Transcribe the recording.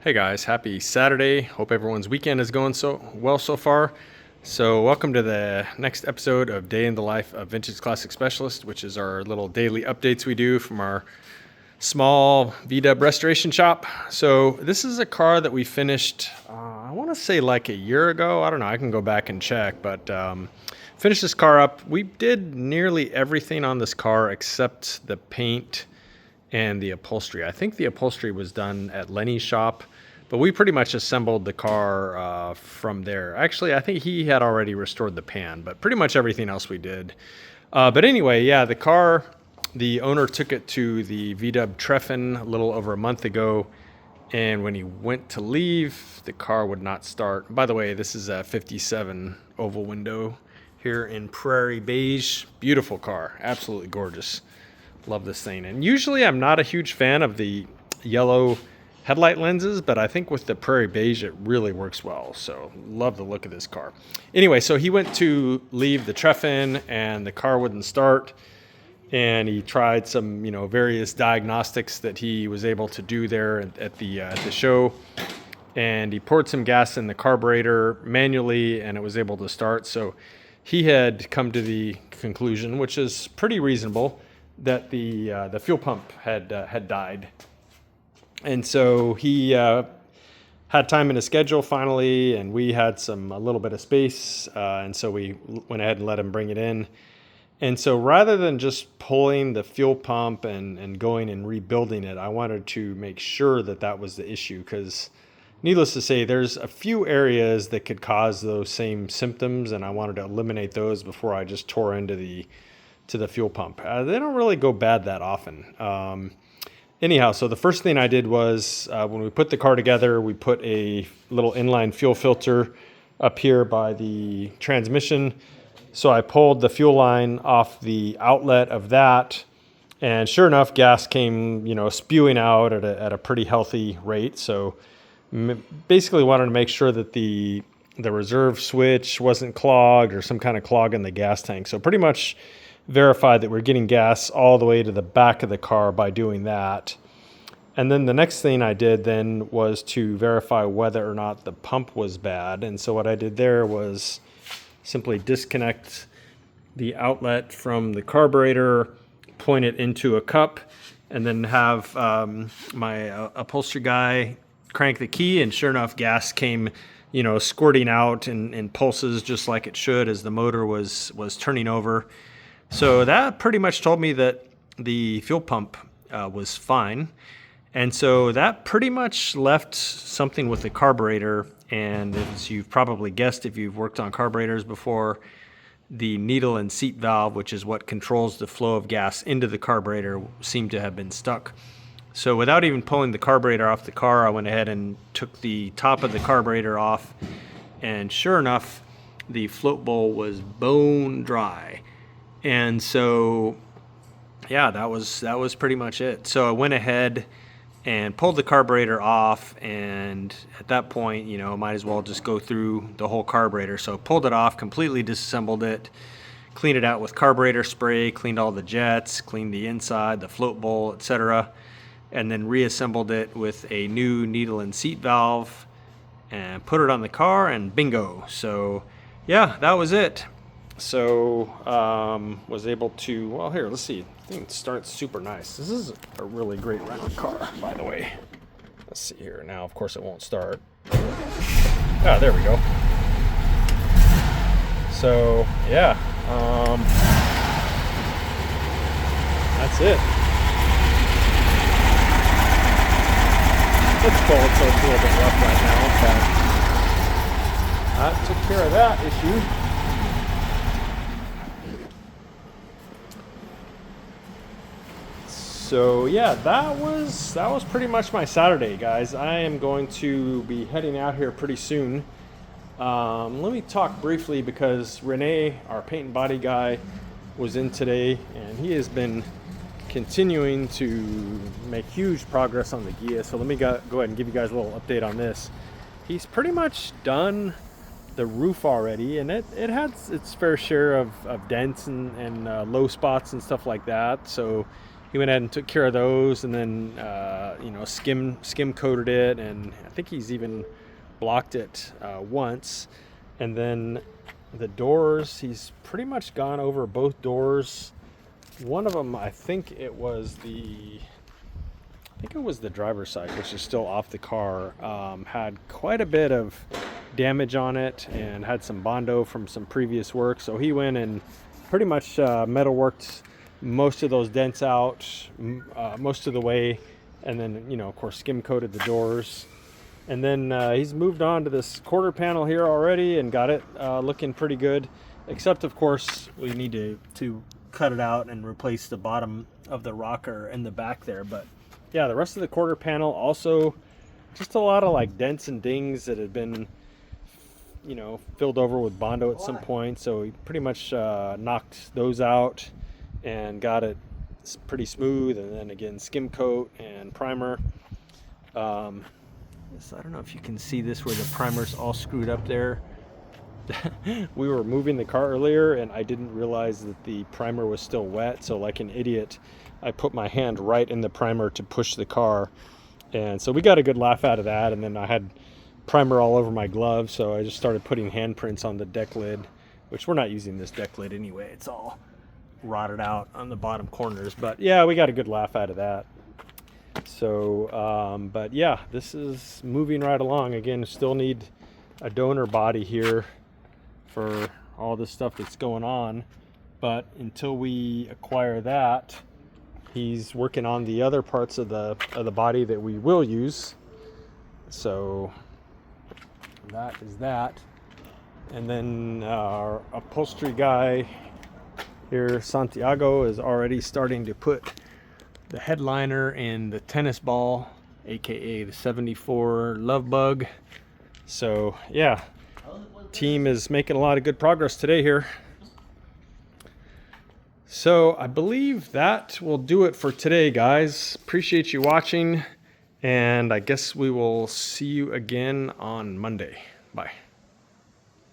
Hey guys, happy Saturday. Hope everyone's weekend is going so well so far. So welcome to the next episode of Day in the Life of Vintage Classic Specialist, which is our little daily updates we do from our small VW restoration shop. So this is a car that we finished, I want to say like a year ago. I don't know, I can go back and check, but finished this car up. We did nearly everything on this car except the paint and the upholstery. I think the upholstery was done at Lenny's shop, but we pretty much assembled the car from there. Actually, I think he had already restored the pan, but pretty much everything else we did. But anyway, yeah, the car, the owner took it to the VW Treffen a little over a month ago, and when he went to leave, the car would not start. By the way, this is a 57 oval window here in Prairie Beige. Beautiful car, absolutely gorgeous. Love this thing. And usually I'm not a huge fan of the yellow headlight lenses, but I think with the Prairie Beige it really works well. So love the look of this car. Anyway, so he went to leave the Treffen and the car wouldn't start, and he tried some various diagnostics that he was able to do there at the show, and he poured some gas in the carburetor manually and it was able to start. So he had come to the conclusion, which is pretty reasonable, that the fuel pump had died. And so he had time in his schedule finally, and we had a little bit of space, and so we went ahead and let him bring it in. And so rather than just pulling the fuel pump and going and rebuilding it, I wanted to make sure that was the issue, because needless to say, there's a few areas that could cause those same symptoms, and I wanted to eliminate those before I just tore into the fuel pump. They don't really go bad that often. Anyhow, so the first thing I did was when we put the car together, we put a little inline fuel filter up here by the transmission. So I pulled the fuel line off the outlet of that, and sure enough, gas came spewing out at a pretty healthy rate. So basically wanted to make sure that the reserve switch wasn't clogged or some kind of clog in the gas tank. So pretty much verified that we're getting gas all the way to the back of the car by doing that. And then the next thing I did then was to verify whether or not the pump was bad. And so what I did there was simply disconnect the outlet from the carburetor, point it into a cup, and then have my upholstery guy crank the key, and sure enough, gas came squirting out in pulses just like it should as the motor was turning over. So that pretty much told me that the fuel pump was fine. And so that pretty much left something with the carburetor. And as you've probably guessed if you've worked on carburetors before, the needle and seat valve, which is what controls the flow of gas into the carburetor, seemed to have been stuck. So without even pulling the carburetor off the car, I went ahead and took the top of the carburetor off. And sure enough, the float bowl was bone dry. And so, yeah, that was pretty much it. So I went ahead and pulled the carburetor off, and at that point, might as well just go through the whole carburetor. So pulled it off, completely disassembled it, cleaned it out with carburetor spray, cleaned all the jets, cleaned the inside, the float bowl, etc., and then reassembled it with a new needle and seat valve and put it on the car, and bingo. So, yeah, that was it. So was able to, well, here, let's see. I think it starts super nice. This is a really great rental car, by the way. Let's see here. Now, of course, it won't start. Ah, there we go. So, yeah. That's it. It's cold, so it's a little bit rough right now, but that took care of that issue. So yeah, that was pretty much my Saturday, guys. I am going to be heading out here pretty soon. Let me talk briefly, because Rene, our paint and body guy, was in today, and he has been continuing to make huge progress on the Ghia. So let me go ahead and give you guys a little update on this. He's pretty much done the roof already, and it has its fair share of dents and low spots and stuff like that. So he went ahead and took care of those, and then you know, skim coated it, and I think he's even blocked it once. And then the doors, he's pretty much gone over both doors. One of them, I think it was the driver's side, which is still off the car, had quite a bit of damage on it and had some Bondo from some previous work. So he went and pretty much metal worked most of those dents out most of the way, and then, you know, of course, skim coated the doors. And then he's moved on to this quarter panel here already and got it looking pretty good, except of course we need to cut it out and replace the bottom of the rocker in the back there. But yeah, the rest of the quarter panel also just a lot of like dents and dings that had been, you know, filled over with Bondo at some point. So he pretty much knocked those out and got it pretty smooth, and then again skim coat and primer. So I don't know if you can see this where the primer's all screwed up there. We were moving the car earlier and I didn't realize that the primer was still wet, so like an idiot I put my hand right in the primer to push the car, and so we got a good laugh out of that. And then I had primer all over my glove, so I just started putting handprints on the deck lid, which we're not using this deck lid anyway, it's all rotted out on the bottom corners. But yeah, we got a good laugh out of that. So but yeah, this is moving right along. Again, still need a donor body here for all this stuff that's going on, but until we acquire that, he's working on the other parts of the body that we will use. So that is that. And then our upholstery guy here, Santiago, is already starting to put the headliner in the tennis ball, aka the 74 Love Bug. So yeah, team is making a lot of good progress today here. So I believe that will do it for today, guys. Appreciate you watching, and I guess we will see you again on Monday. Bye.